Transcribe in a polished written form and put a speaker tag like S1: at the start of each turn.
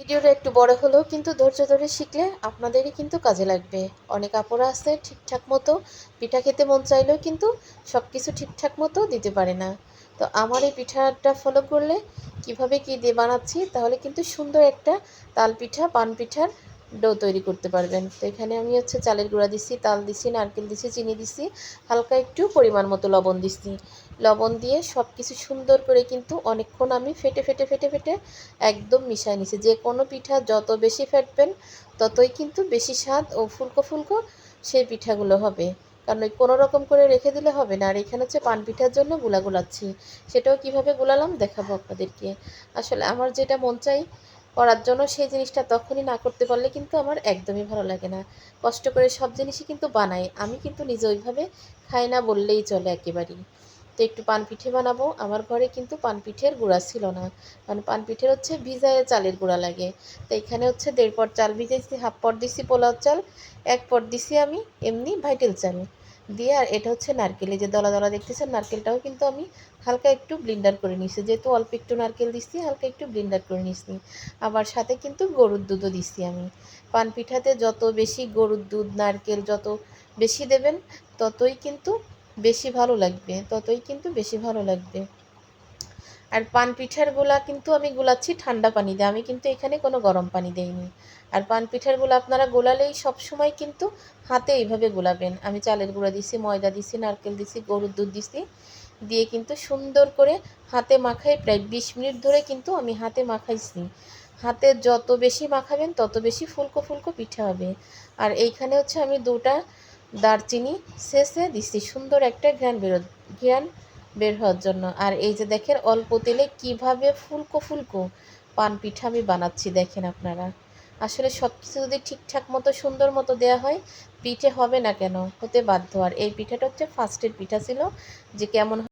S1: ভিডিওটা একটু বড় হলেও কিন্তু ধৈর্য ধরে শিখলে আপনাদেরই কিন্তু কাজে লাগবে। অনেক আপুরা আছে ঠিকঠাক মতো পিঠা খেতে মন চাইলেও কিন্তু সব কিছু ঠিকঠাক মতো দিতে পারে না। তো আমার এই পিঠাটা ফলো করলে কিভাবে কি দিয়ে বানাচ্ছি তাহলে কিন্তু সুন্দর একটা তাল পিঠা পান পিঠার ডো তৈরি করতে পারবেন। তো এখানে আমি চালের গুঁড়া দিছি, তাল দিছি, নারকেল দিছি, চিনি দিছি, হালকা একটু পরিমাণ মতো লবণ দিছি। লবণ দিয়ে সব কিছু সুন্দর করে কিন্তু অনেকক্ষণ আমি ফেটে ফেটে ফেটে ফেটে একদম মিশায় নিছি। যে কোনো পিঠা যত বেশি ফেটবেন ততই কিন্তু বেশি স্বাদ ও ফুলকো ফুলকো সেই পিঠাগুলো হবে। কারণ ওই কোনো রকম করে রেখে দিলে হবে না। আর এখানে পান পিঠার জন্য গুলা গুলাচ্ছি, সেটাও কিভাবে গুলালাম দেখাবো আপনাদেরকে। আসলে আমার যেটা মন চাই করার জন্য সেই জিনিসটা তখনই না করতে পারলে কিন্তু আমার একদমই ভালো লাগে না। কষ্ট করে সব জিনিসই কিন্তু বানাই, আমি কিন্তু নিজে ওইভাবে খাই না বললেই চলে একেবারেই। তো একটু পান পিঠে বানাবো। আমার ঘরে কিন্তু পান পিঠের গুঁড়া ছিল না, কারণ পান পিঠের ভিজায়ে চালের গুঁড়া লাগে। তো এখানে 1.5 পট চাল ভিজাইছি, 1/2 পট দিছি পোলাও চাল, 1 পট দিছি আমি এমনি ভাইটেল চাল দিয়ে। আর এটা নারকেল, এই যে দলা দলা দেখতেছেন, নারকেলটাও কিন্তু আমি হালকা একটু ব্লেন্ডার করে নিছি। যেহেতু অল্প একটু নারকেল দিচ্ছি, হালকা একটু ব্লেন্ডার করে নিছি। আবার সাথে কিন্তু গরুর দুধও দিছি আমি। পান পিঠাতে যত বেশি গরুর দুধ নারকেল যত বেশি দেবেন ততই কিন্তু বেশি ভালো লাগবে, ততই কিন্তু বেশি ভালো লাগবে। আর পান পিঠার গুলা কিন্তু আমি গুলাচ্ছি ঠান্ডা পানি দিয়ে, আমি কিন্তু এখানে কোনো গরম পানি দেইনি। আর পান পিঠার গুলা আপনারা গোলালেই সবসময় কিন্তু হাতে এইভাবে গোলাবেন। আমি চালের গুঁড়া দিছি, ময়দা দিছি, নারকেল দিছি, গরুর দুধ দিছি, দিয়ে কিন্তু সুন্দর করে হাতে মাখাই প্রায় 20 মিনিট ধরে কিন্তু আমি হাতে মাখাইছি। হাতে যত বেশি মাখাবেন তত বেশি ফুলকো ফুলকো পিঠা হবে। আর এইখানে আমি 2টা দারচিনি ছেঁচে দিছি, সুন্দর একটা ঘ্রাণ বের হওয়ার জন্য। আর এই যে দেখেন অল্প তেলে কিভাবে ফুলকো ফুলকো পান পিঠা আমি বানাচ্ছি দেখেন আপনারা। আসলে সব কিছু যদি ঠিকঠাক মতো সুন্দর মতো দেওয়া হয় পিঠে হবে না কেন, হতে বাধ্য। আর এই পিঠাটা ফার্স্টের পিঠা ছিল, যে কেমন